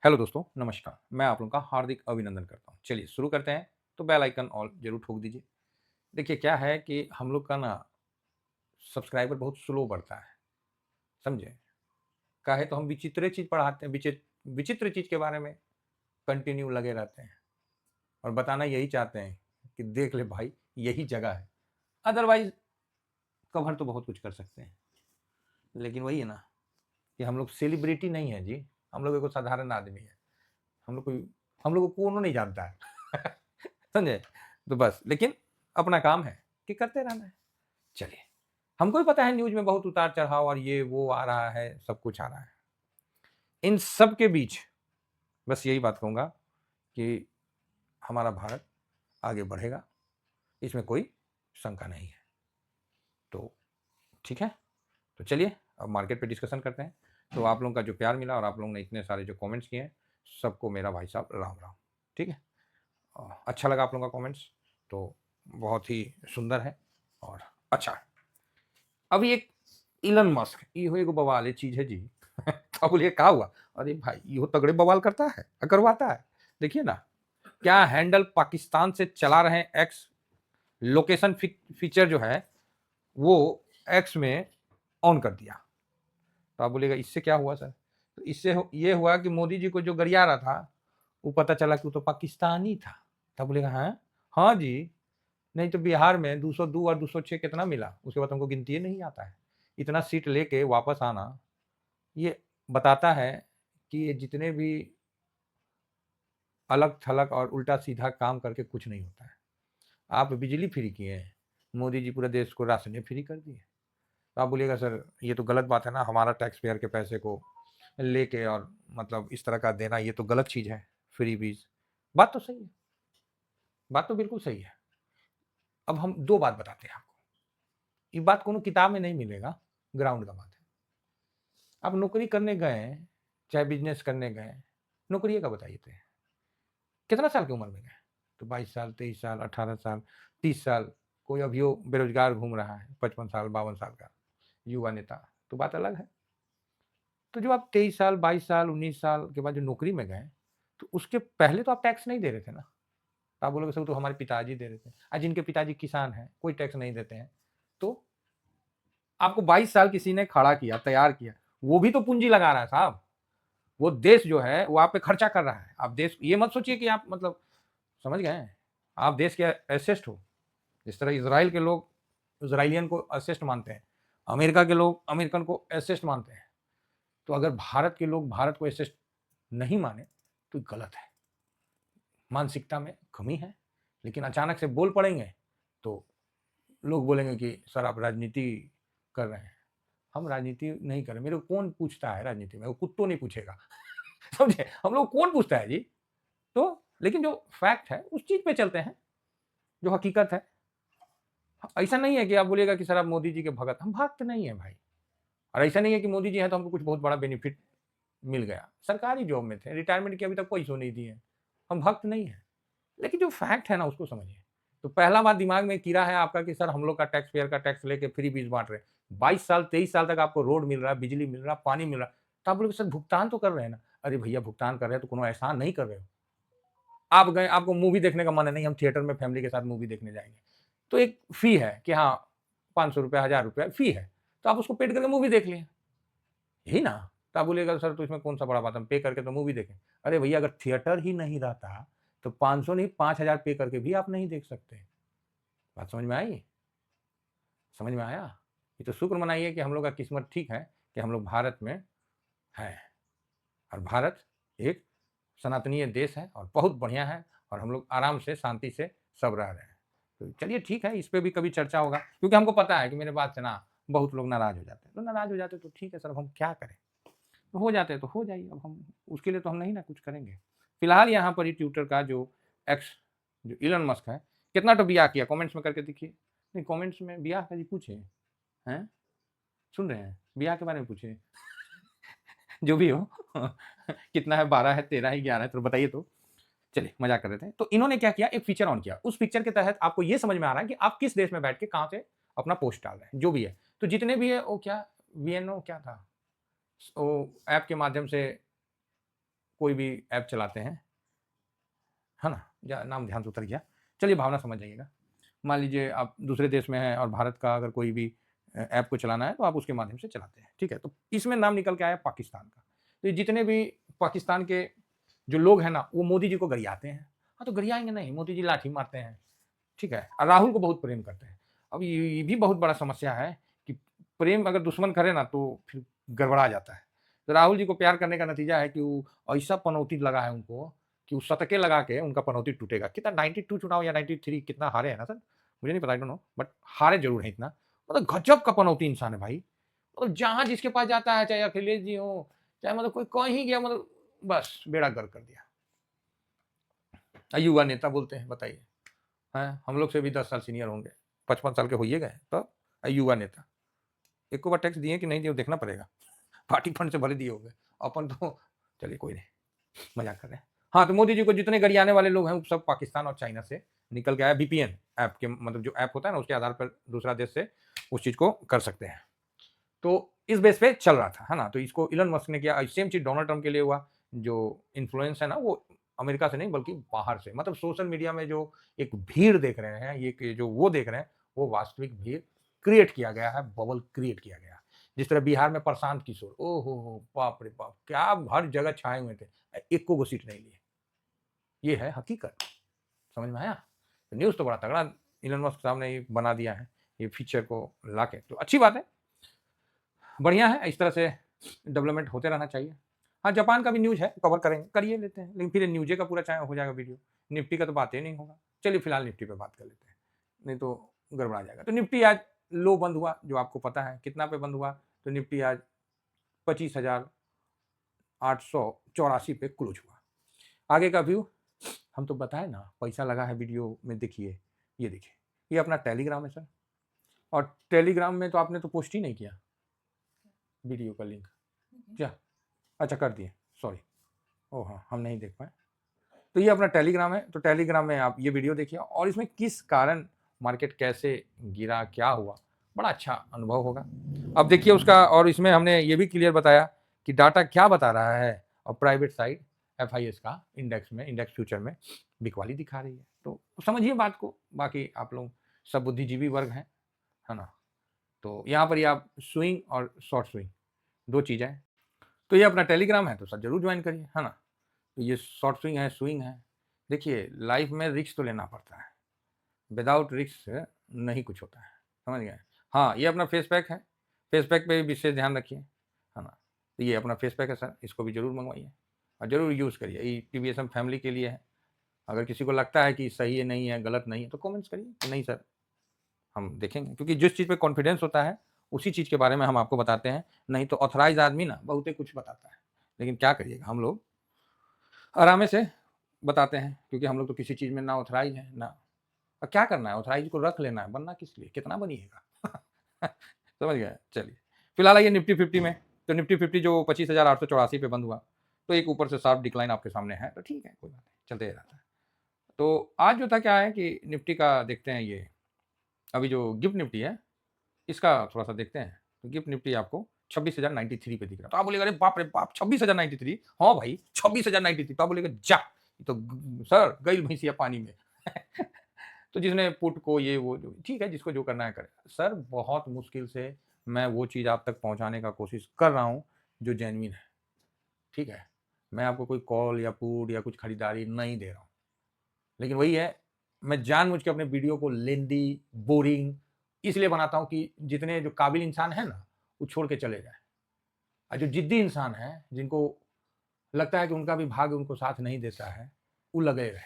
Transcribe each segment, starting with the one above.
Hello दोस्तों, नमस्कार। मैं आप लोगों का हार्दिक अभिनंदन करता हूँ। चलिए शुरू करते हैं, तो बेल आइकन ऑल ज़रूर ठोक दीजिए। देखिए क्या है कि हम लोग का ना सब्सक्राइबर बहुत स्लो बढ़ता है, समझे? काहे तो हम विचित्र चीज़ पढ़ाते हैं, विचित्र चीज़ के बारे में कंटिन्यू लगे रहते हैं और बताना यही चाहते हैं कि देख ले भाई, यही जगह है। अदरवाइज़ कवर तो बहुत कुछ कर सकते हैं, लेकिन वही है ना कि हम लोग सेलिब्रिटी नहीं है जी, हम लोग एगो साधारण आदमी है। हम लोगों को कौनो नहीं जानता है। समझे? तो बस लेकिन अपना काम है कि करते रहना है। चलिए, हमको भी पता है न्यूज़ में बहुत उतार-चढ़ाव और ये वो आ रहा है, सब कुछ आ रहा है। इन सब के बीच बस यही बात कहूँगा कि हमारा भारत आगे बढ़ेगा, इसमें कोई शंका नहीं है। तो ठीक है? तो चलिए अब मार्केट पे डिस्कशन करते हैं। तो आप लोगों का जो प्यार मिला और आप लोगों ने इतने सारे जो कमेंट्स किए हैं, सबको मेरा भाई साहब राम-राम। ठीक है? अच्छा लगा आप लोगों का कमेंट्स, तो बहुत ही सुंदर है और अच्छा है। अभी एक इलन मस्क इहो एगो बवाले चीज है जी। अब बोलिए का हुआ? अरे भाई इहो तगड़े बवाल करता है, करवाता है। देखिए ना, क्या हैंडल पाकिस्तान से चला रहे एक्स लोकेशन फीचर जो है वो एक्स में ऑन कर दिया। तो आप बोलिएगा इससे क्या हुआ सर? तो इससे ये हुआ कि मोदी जी को जो गरिया रहा था वो पता चला कि वो तो पाकिस्तानी था। तब बोलेगा हाँ हाँ जी, नहीं तो बिहार में 202 और 206 कितना मिला, उसके बाद हमको गिनती ही नहीं आता है। इतना सीट लेके वापस आना, ये बताता है कि ये जितने भी अलग-थलग और उल्टा-सीधा काम करके कुछ नहीं होता है। आप बिजली फ्री किए हैं, मोदी जी पूरे देश को राशनें फ्री कर दिए। तो आप बोलिएगा सर ये तो गलत बात है ना, हमारा टैक्स पेयर के पैसे को लेके और मतलब इस तरह का देना ये तो गलत चीज़ है, फ्री बीज। बात तो सही है, बात तो बिल्कुल सही है। अब हम 2 बात बताते हैं आपको। ये बात कोनो किताब में नहीं मिलेगा, ग्राउंड का बात है। आप नौकरी करने गए, चाहे बिज़नेस करने गए, नौकरी का बताइए थे। कितना साल की उम्र में गए? तो 22 साल, 23 साल, 18 साल, 30 साल, कोई अभियो बेरोज़गार घूम रहा है, 55 साल, 52 साल का युवा नेता, तो बात अलग है। तो जो आप 23 साल, 22 साल, 19 साल के बाद जो नौकरी में गए, तो उसके पहले तो आप टैक्स नहीं दे रहे थे ना। तो आप बोलोगे सर वो तो हमारे पिताजी दे रहे थे। आज जिनके पिताजी किसान हैं, कोई टैक्स नहीं देते हैं, तो आपको 22 साल किसी ने खड़ा किया, तैयार किया, वो भी तो पूँजी लगा रहा है साहब। वो देश जो है वो आप पे खर्चा कर रहा है। आप देश ये मत सोचिए कि आप मतलब समझ गए? आप देश के एसेस्ट हो। जिस तरह इज़राइल के लोग इज़राइलियन को एसेस्ट मानते हैं, अमेरिका के लोग अमेरिकन को एसेस्ट मानते हैं। तो अगर भारत के लोग भारत को एसेस्ट नहीं माने तो गलत है। मानसिकता में कमी है, लेकिन अचानक से बोल पड़ेंगे तो लोग बोलेंगे कि सर आप राजनीति कर रहे हैं। हम राजनीति नहीं कर रहे, मेरे को कौन पूछता है राजनीति में? वो कुत्तों नहीं पूछेगा। समझे? हम लोग को कौन पूछता है जी? तो लेकिन जो फैक्ट है उस चीज़ पे चलते हैं, जो हकीकत है। ऐसा नहीं है कि आप बोलिएगा कि सर आप मोदी जी के भगत, हम भक्त नहीं है भाई। और ऐसा नहीं है कि मोदी जी हैं तो हमको कुछ बहुत बड़ा बेनिफिट मिल गया। सरकारी जॉब में थे, रिटायरमेंट की अभी तक कोई इश्यू नहीं दी है। हम भक्त नहीं हैं। लेकिन जो फैक्ट है ना उसको समझिए। तो पहला बात दिमाग में कीड़ा है आपका कि सर हम लोग का टैक्स पेयर का टैक्स लेके फ्री बीज बाँट रहे हैं। 22 साल, 23 साल तक आपको रोड मिल रहा है, बिजली मिल रहा है, पानी मिल रहा है। तो आप बोलोगे सर भुगतान तो कर रहे हैं ना। अरे भैया भुगतान कर रहे हैं तो कोनो एहसान नहीं कर रहे हो। आप गए, आपको मूवी देखने का मन है, नहीं हम थिएटर में फैमिली के साथ मूवी देखने जाएँगे। तो एक फ़ी है कि हाँ, ₹500 ₹1000 फ़ी है। तो आप उसको पेड करके मूवी देख लिए। यही ना? तो आप बोलिएगा सर तो इसमें कौन-सा बड़ा बात है, हम पे करके तो मूवी देखें। अरे भैया अगर थिएटर ही नहीं रहता, तो 500 नहीं 5000 पे करके भी आप नहीं देख सकते। बात समझ में आई? समझ में आया? ये तो शुक्र मनाइए कि हम लोग का किस्मत ठीक है कि हम लोग भारत में हैं और भारत एक सनातनीय देश है और बहुत बढ़िया है और हम लोग आराम से, शांति से सब रह रहे हैं। तो चलिए ठीक है, इस पे भी कभी चर्चा होगा क्योंकि हमको पता है कि मेरे बात से ना बहुत लोग नाराज़ हो जाते हैं। तो नाराज़ हो जाते हैं तो ठीक है सर, अब हम क्या करें? तो हो जाते हैं तो हो जाइए, अब हम उसके लिए तो हम नहीं ना कुछ करेंगे। फिलहाल यहाँ पर ही ट्विटर का जो एक्स जो इलन मस्क है, कितना तो बियाह किया कमेंट्स में करके दिखिए। नहीं कमेंट्स में बियाह का जी पूछे, हैं? सुन रहे हैं? बियाह के बारे में पूछे। जो भी हो कितना है 12 है, 13 है, 11 है तो बताइए तो? चलिए मज़ाक कर रहे थे। तो इन्होंने क्या किया एक फीचर ऑन किया। उस फीचर के तहत आपको ये समझ में आ रहा है कि आप किस देश में बैठ के कहाँ से अपना पोस्ट डाल रहे हैं, जो भी है। तो जितने भी है वो क्या वीएनओ क्या था? वो ऐप के माध्यम से कोई भी ऐप चलाते हैं, है ना, या नाम ध्यान से उतर गया, चलिए भावना समझ जाइएगा। मान लीजिए आप दूसरे देश में हैं और भारत का अगर कोई भी ऐप को चलाना है तो आप उसके माध्यम से चलाते हैं, ठीक है। तो इसमें नाम निकल के आया पाकिस्तान का। तो ये जितने भी पाकिस्तान के जो लोग हैं ना, वो मोदी जी को गरियाते हैं। हाँ, तो गरियाएंगे नहीं, मोदी जी लाठी मारते हैं, ठीक है, और राहुल को बहुत प्रेम करते हैं। अब ये भी बहुत बड़ा समस्या है कि प्रेम अगर दुश्मन करे ना तो फिर गड़बड़ा जाता है। तो राहुल जी को प्यार करने का नतीजा है कि वो ऐसा पनौती लगा है उनको कि वो शतके लगा के उनका पनौती टूटेगा। कितना 92 चुनाव या 93 कितना हारे हैं ना सर, मुझे नहीं पता, आई डोंट नो, बट हारे जरूर है इतना। मतलब गजब का पनौती इंसान है भाई। मतलब जहां जिसके पास जाता है, चाहे अखिलेश जी हो, चाहे मतलब कोई कहीं गया, मतलब बस बेड़ा गर्क कर दिया। युवा नेता बोलते हैं, बताइए, हैं हम लोग से भी 10 साल सीनियर होंगे, 55 साल के होइए गए, तो युवा नेता एक को बार टैक्स दिए कि नहीं दिए देखना पड़ेगा, पार्टी फंड से भरे दिए होंगे अपन तो। चलिए कोई नहीं, मजाक कर रहे हैं। हाँ, तो मोदी जी को जितने गरियाने वाले लोग हैं वो सब पाकिस्तान और चाइना से निकल के आया। VPN ऐप के, मतलब जो ऐप होता है ना, उसके आधार पर दूसरा देश से उस चीज को कर सकते हैं। तो इस बेस पे चल रहा था, है ना। तो इसको इलन मस्क ने किया। सेम चीज डोनाल्ड ट्रम्प के लिए हुआ। जो इन्फ्लुएंस है ना, वो अमेरिका से नहीं बल्कि बाहर से, मतलब सोशल मीडिया में जो एक भीड़ देख रहे हैं, ये जो वो देख रहे हैं, वो वास्तविक भीड़ क्रिएट किया गया है, बबल क्रिएट किया गया। जिस तरह बिहार में प्रशांत किशोर, ओ हो बाप रे बाप, क्या हर जगह छाए हुए थे, एक को सीट नहीं लिए। ये है हकीकत, समझ में आया। तो न्यूज़ तो बड़ा तगड़ा इलन मस्क साहब ने बना दिया है, ये फीचर को लाके, तो अच्छी बात है, बढ़िया है। इस तरह से डेवलपमेंट होते रहना चाहिए। हाँ, जापान का भी न्यूज़ है, कवर करेंगे, करिए लेते हैं, लेकिन फिर न्यूज़े का पूरा चाहे हो जाएगा वीडियो, निफ्टी का तो बात ही नहीं होगा। चलिए फिलहाल निफ्टी पे बात कर लेते हैं, नहीं तो गड़बड़ा जाएगा। तो निफ्टी आज लो बंद हुआ, जो आपको पता है कितना पे बंद हुआ। तो निफ्टी आज 25,884 पे क्लोज हुआ। आगे का व्यू हम तो बताए ना, पैसा लगा है वीडियो में, देखिए, ये देखिए, ये अपना टेलीग्राम है सर, और टेलीग्राम में तो आपने तो पोस्ट ही नहीं किया वीडियो का लिंक, क्या? अच्छा कर दिए, सॉरी, ओ हाँ, हम नहीं देख पाए। तो ये अपना टेलीग्राम है, तो टेलीग्राम में आप ये वीडियो देखिए, और इसमें किस कारण मार्केट कैसे गिरा, क्या हुआ, बड़ा अच्छा अनुभव होगा। अब देखिए उसका, और इसमें हमने ये भी क्लियर बताया कि डाटा क्या बता रहा है, और प्राइवेट साइड FIS का इंडेक्स में, इंडेक्स फ्यूचर में बिकवाली दिखा रही है। तो समझिए बात को, बाकी आप लोग सब बुद्धिजीवी वर्ग हैं, है ना। तो यहाँ पर ये आप स्विंग और शॉर्ट स्विंग दो चीज़ें हैं। तो ये अपना टेलीग्राम है, तो सर जरूर ज्वाइन करिए, है ना। तो ये शॉर्ट स्विंग है, स्विंग है। देखिए लाइफ में रिस्क तो लेना पड़ता है, विदाउट रिस्क नहीं कुछ होता है, समझ गए। हाँ, ये अपना फेस पैक है, फेस पैक पे भी विशेष ध्यान रखिए, है ना। तो ये अपना फेस पैक है सर, इसको भी जरूर मंगवाइए और जरूर यूज़ करिए। ये TVSM फैमिली के लिए है। अगर किसी को लगता है कि सही है, नहीं है, गलत नहीं है, तो कमेंट्स करिए कि नहीं सर, हम देखेंगे, क्योंकि जिस चीज़ पे कॉन्फिडेंस होता है उसी चीज़ के बारे में हम आपको बताते हैं। नहीं तो ऑथराइज आदमी ना बहुत कुछ बताता है, लेकिन क्या करिएगा, हम लोग आराम से बताते हैं, क्योंकि हम लोग तो किसी चीज़ में ना ऑथराइज है ना। और क्या करना है, ऑथराइज को रख लेना है, बनना किस लिए, कितना बनिएगा समझ गए। चलिए फिलहाल आइए निफ्टी 50 में। तो निफ्टी 50 जो 25,884 पे बंद हुआ, तो एक ऊपर से शार्प डिक्लाइन आपके सामने है, तो ठीक है, कोई बात नहीं, चलते रहता है। तो आज जो था क्या है कि निफ्टी का देखते हैं, ये अभी जो गिफ्ट निफ्टी है इसका थोड़ा सा देखते हैं। तो गिफ्ट निफ्टी आपको 26,093 पे दिख रहा है। तो आप बोलेगा अरे बाप रे बाप, 26,093, हाँ भाई 26,093। तो आप बोलेगा जा, ये तो सर गई भैंसिया पानी में तो जिसने पुट को ये वो जो ठीक है, जिसको जो करना है करे। सर बहुत मुश्किल से मैं वो चीज़ आप तक पहुंचाने का कोशिश कर रहा हूं जो जेन्युइन है, ठीक है। मैं आपको कोई कॉल या पुट या कुछ खरीदारी नहीं दे रहा हूं, लेकिन वही है, मैं जानबूझ के अपने वीडियो को लेंदी, बोरिंग इसलिए बनाता हूं कि जितने जो काबिल इंसान है ना वो छोड़ के चले जाए, और जो जिद्दी इंसान है, जिनको लगता है कि उनका भी भाग्य उनको साथ नहीं देता है, वो लगे रहे,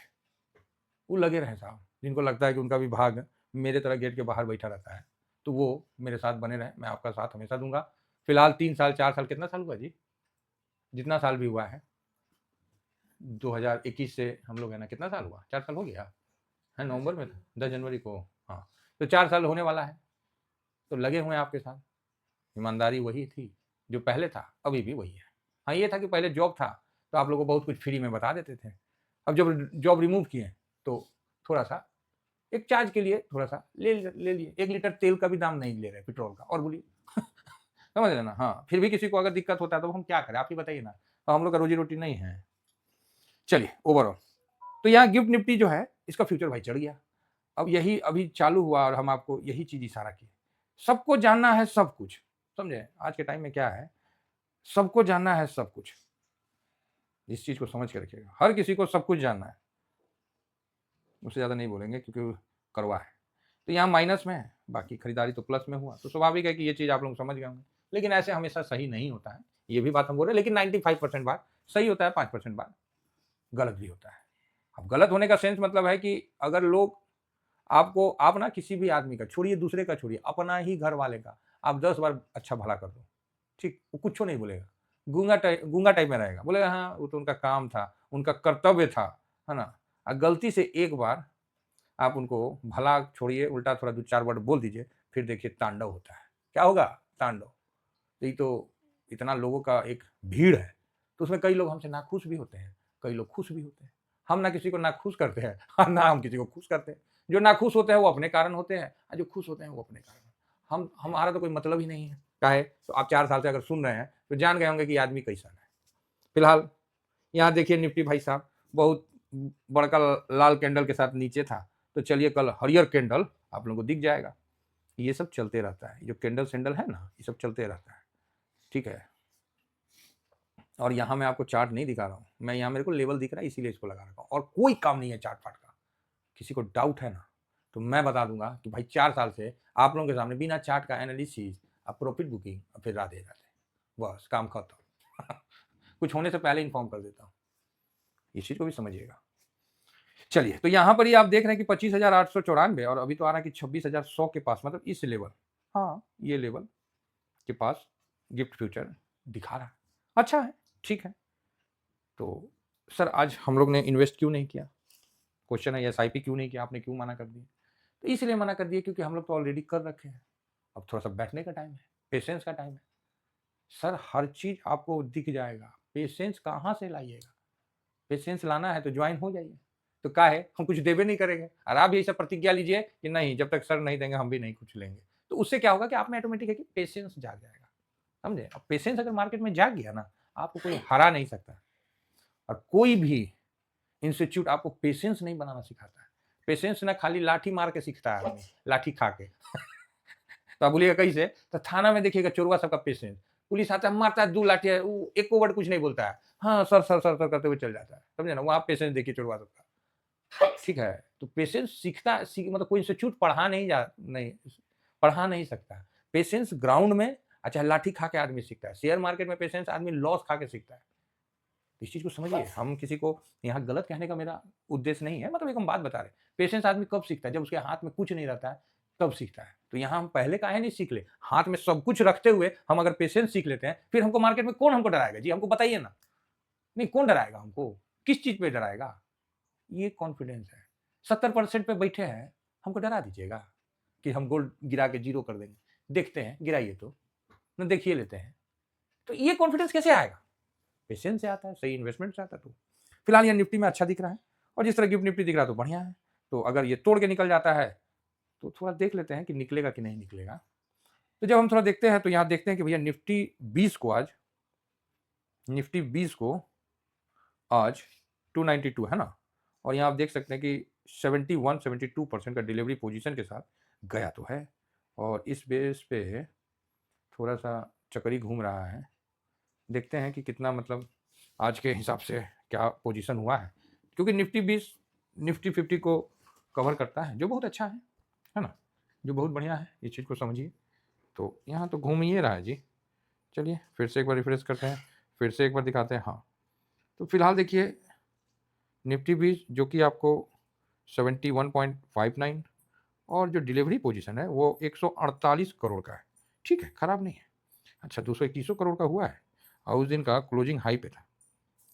वो लगे रहे साहब। जिनको लगता है कि उनका भी भाग्य मेरे तरह गेट के बाहर बैठा रहता है, तो वो मेरे साथ बने रहे, मैं आपका साथ हमेशा दूंगा। फिलहाल 3 साल 4 साल, कितना साल हुआ जी, जितना साल भी हुआ है, 2021 से हम लोग है ना, कितना साल हुआ, 4 साल हो गया है, नवंबर में 10 जनवरी को, हाँ, तो 4 साल होने वाला है। तो लगे हुए हैं आपके साथ, ईमानदारी वही थी जो पहले था, अभी भी वही है। हाँ, ये था कि पहले जॉब था तो आप लोगों को बहुत कुछ फ्री में बता देते थे, अब जब जॉब रिमूव किए तो थोड़ा सा एक चार्ज के लिए थोड़ा सा ले लिए। 1 लीटर तेल का भी दाम नहीं ले रहे, पेट्रोल का, और बोलिए समझ रहे ना। हाँ, फिर भी किसी को अगर दिक्कत होता है तो हम क्या करें, आप ही बताइए ना, तो हम लोग का रोजी रोटी नहीं है, चलिए ओवरऑल तो यहाँ गिफ्ट निफ्टी जो है इसका फ्यूचर भाई चढ़ गया। अब यही अभी चालू हुआ और हम आपको यही चीज इशारा किए। सबको जानना है सब कुछ, समझे? आज के टाइम में क्या है, सबको जानना है सब कुछ। इस चीज को समझ के रखिएगा, हर किसी को सब कुछ जानना है। उससे ज्यादा नहीं बोलेंगे क्योंकि करवा है। तो यहाँ माइनस में है, बाकी खरीदारी तो प्लस में हुआ, तो स्वाभाविक है कि ये चीज आप लोग समझ गए होंगे। लेकिन ऐसे हमेशा सही नहीं होता है, ये भी बात हम बोल रहे हैं। लेकिन 95% बार सही होता है, 5% बार गलत भी होता है। अब गलत होने का सेंस मतलब है कि अगर लोग आपको, आप ना किसी भी आदमी का छोड़िए, दूसरे का छोड़िए, अपना ही घर वाले का आप 10 बार अच्छा भला कर दो, ठीक, वो कुछ नहीं बोलेगा, गूंगा टाइप में रहेगा, बोलेगा हाँ वो तो उनका काम था, उनका कर्तव्य था, है ना। गलती से एक बार आप उनको भला छोड़िए, उल्टा थोड़ा 2-4 वर्ड बोल दीजिए, फिर देखिए तांडव होता है। क्या होगा? तांडव। यही तो इतना लोगों का एक भीड़ है, तो उसमें कई लोग हमसे नाखुश भी होते हैं, कई लोग खुश भी होते हैं। हम ना किसी को नाखुश करते हैं और ना हम किसी को खुश करते हैं। जो नाखुश होते हैं वो अपने कारण होते हैं, और जो खुश होते हैं वो अपने कारण। हम हमारा तो कोई मतलब ही नहीं है। क्या है? तो आप 4 साल से अगर सुन रहे हैं तो जान गए होंगे कि आदमी कैसा है। फिलहाल यहाँ देखिए निफ्टी भाई साहब बहुत बड़का लाल कैंडल के साथ नीचे था, तो चलिए कल हरियर कैंडल आप लोगों को दिख जाएगा। ये सब चलते रहता है, जो कैंडल सैंडल है ना, ये सब चलते रहता है, ठीक है। और यहाँ मैं आपको चार्ट नहीं दिखा रहा हूँ, मैं यहाँ मेरे को लेवल दिख रहा है इसीलिए इसको लगा रखा हूँ, और कोई काम नहीं है चार्ट फाट का। किसी को डाउट है ना तो मैं बता दूंगा कि भाई 4 साल से आप लोगों के सामने बिना चार्ट का एनालिसिस, अब प्रॉफिट बुकिंग, फिर राधे राधे, बस काम खत्म। कुछ होने से पहले इन्फॉर्म कर देता हूँ, इस चीज को भी समझिएगा। चलिए तो यहाँ पर ही आप देख रहे हैं कि 25,894 और अभी तो आ रहा है कि 26,100 के पास, मतलब इस लेवल, हाँ ये लेवल के पास गिफ्ट फ्यूचर दिखा रहा है। अच्छा है, ठीक है। तो सर आज हम लोग ने इन्वेस्ट क्यों नहीं किया? क्वेश्चन है, एसआईपी क्यों नहीं किया, आपने क्यों मना कर दिया? तो इसलिए मना कर दिया क्योंकि हम लोग तो ऑलरेडी कर रखे हैं। अब थोड़ा सा बैठने का टाइम है, पेशेंस का टाइम है। सर हर चीज आपको दिख जाएगा, पेशेंस कहाँ से लाइएगा? पेशेंस लाना है तो ज्वाइन हो जाइए। तो क्या है, हम कुछ देवे नहीं करेंगे और आप यही सब प्रतिज्ञा लीजिए कि नहीं, जब तक सर नहीं देंगे हम भी नहीं कुछ लेंगे। तो उससे क्या होगा कि आप में ऑटोमेटिक है कि पेशेंस जाग जाएगा, समझे? अब पेशेंस अगर मार्केट में जाग गया ना, आपको कोई हरा नहीं सकता। और कोई भी इंस्टीट्यूट आपको पेशेंस नहीं बनाना सिखाता है। पेशेंस ना खाली लाठी मार के सीखता है आदमी, लाठी खा के। तो आप बोलिएगा कैसे? तो थाना में देखिएगा चोरवा सबका पेशेंस, पुलिस आता है मारता है 2 लाठी, वो एक वर्ड कुछ नहीं बोलता है, हाँ सर सर सर सर करते हुए चल जाता है, समझे ना? वहाँ पेशेंस देखिए चोरवा सबका, ठीक है। तो पेशेंस सीखता मतलब कोई इंस्टीट्यूट पढ़ा नहीं सकता। पेशेंस ग्राउंड में, अच्छा लाठी खा के आदमी सीखता है। शेयर मार्केट में पेशेंस आदमी लॉस खा के सीखता है। इस चीज को समझिए, हम किसी को यहाँ गलत कहने का मेरा उद्देश्य नहीं है, मतलब एक हम बात बता रहे हैं। पेशेंस आदमी कब सीखता है? जब उसके हाथ में कुछ नहीं रहता है, तब सीखता है। तो यहाँ हम पहले काहे नहीं सीख ले? हाथ में सब कुछ रखते हुए हम अगर पेशेंस सीख लेते हैं, फिर हमको मार्केट में कौन हमको डराएगा? जी हमको बताइए ना। नहीं, कौन डराएगा हमको? किस चीज पे डराएगा? ये कॉन्फिडेंस है। 70% पे बैठे हैं, हमको डरा दीजिएगा कि हम गोल्ड गिरा के जीरो कर देंगे। देखते हैं, गिराइए तो ना, देखिए लेते हैं। तो ये कॉन्फिडेंस कैसे आएगा? पेशेंस से आता है, सही इन्वेस्टमेंट से आता है। तो फिलहाल ये निफ्टी में अच्छा दिख रहा है, और जिस तरह गिफ्ट निफ्टी दिख रहा है तो बढ़िया है। तो अगर ये तोड़ के निकल जाता है तो थोड़ा देख लेते हैं कि निकलेगा कि नहीं निकलेगा। तो जब हम थोड़ा देखते हैं तो यहाँ देखते हैं कि भैया निफ्टी 20 को आज 292 है ना, और यहाँ आप देख सकते हैं कि 71-72% का डिलीवरी पोजीशन के साथ गया तो है, और इस बेस पे थोड़ा सा चक्री घूम रहा है। देखते हैं कि कितना, मतलब आज के हिसाब से क्या पोजीशन हुआ है, क्योंकि निफ्टी 50 को कवर करता है, जो बहुत अच्छा है ना, जो बहुत बढ़िया है। इस चीज़ को समझिए। तो यहाँ तो घूम ही रहा है जी। चलिए फिर से एक बार रिफ्रेश करते हैं, फिर से एक बार दिखाते हैं। हाँ, तो फिलहाल देखिए निफ्टी 20 जो कि आपको 71.59, और जो डिलीवरी पोजीशन है वो 148 करोड़ का है, ठीक है, खराब नहीं है। अच्छा 221 करोड़ का हुआ है, और उस दिन का क्लोजिंग हाई पे था,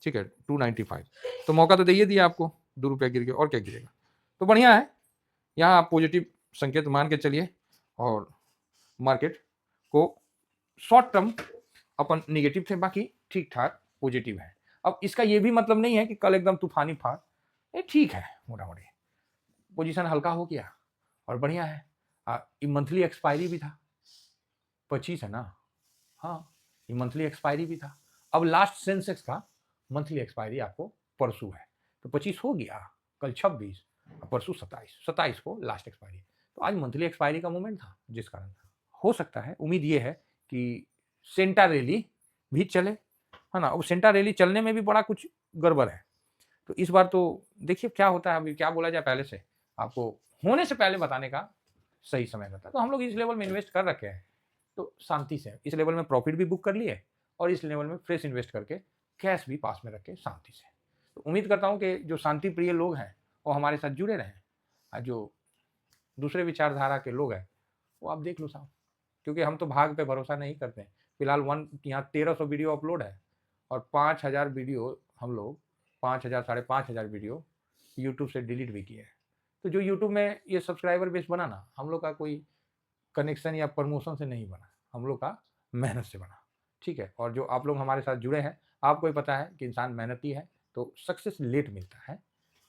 ठीक है 295। तो मौका तो दे ही दिया आपको, 2 रुपया गिर गया, और क्या गिरेगा? तो बढ़िया है। यहाँ आप पॉजिटिव संकेत मान के चलिए, और मार्केट को शॉर्ट टर्म अपन निगेटिव थे, बाकी ठीक ठाक पॉजिटिव है। अब इसका ये भी मतलब नहीं है कि कल एकदम तूफानी फाड़, ये ठीक है, मोटामोटी पोजीशन हल्का हो गया और बढ़िया है। मंथली एक्सपायरी भी था, 25 है ना, हाँ ये मंथली एक्सपायरी भी था। अब लास्ट सेंसेक्स का मंथली एक्सपायरी आपको परसों है, तो 25 हो गया, कल 26, परसों 27 को लास्ट एक्सपायरी। तो आज मंथली एक्सपायरी का मोमेंट था, जिस कारण हो सकता है, उम्मीद ये है कि सेंटा रैली भी चले, है ना? अब सेंटा रैली चलने में भी बड़ा कुछ गड़बड़ है। तो इस बार तो देखिए क्या होता है, अभी क्या बोला जाए, पहले से आपको होने से पहले बताने का सही समय रहता है। तो हम लोग इस लेवल में इन्वेस्ट कर रखे हैं, तो शांति से इस लेवल में प्रॉफिट भी बुक कर लिए और इस लेवल में फ्रेश इन्वेस्ट करके कैश भी पास में रख के शांति से। तो उम्मीद करता हूँ कि जो शांति प्रिय लोग हैं वो हमारे साथ जुड़े रहें, और जो दूसरे विचारधारा के लोग हैं वो आप देख लो साहब, क्योंकि हम तो भाग पे भरोसा नहीं करते हैं। फिलहाल यहाँ 1300 वीडियो अपलोड है और 5000 वीडियो हम लोग 5000 5,500 वीडियो यूट्यूब से डिलीट भी किए हैं। तो जो यूट्यूब में ये सब्सक्राइबर बेस बना ना, हम लोग का कोई कनेक्शन या प्रमोशन से नहीं बना, हम लोग का मेहनत से बना, ठीक है? और जो आप लोग हमारे साथ जुड़े हैं, आपको भी पता है कि इंसान मेहनती है तो सक्सेस लेट मिलता है।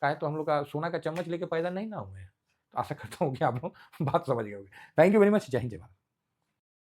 काहे तो हम लोग का सोना का चम्मच लेके पैदा नहीं ना हुए हैं। तो आशा करता हूँ कि आप लोग बात समझ गए होंगे। Thank you very much. जय हिंद, जय भारत।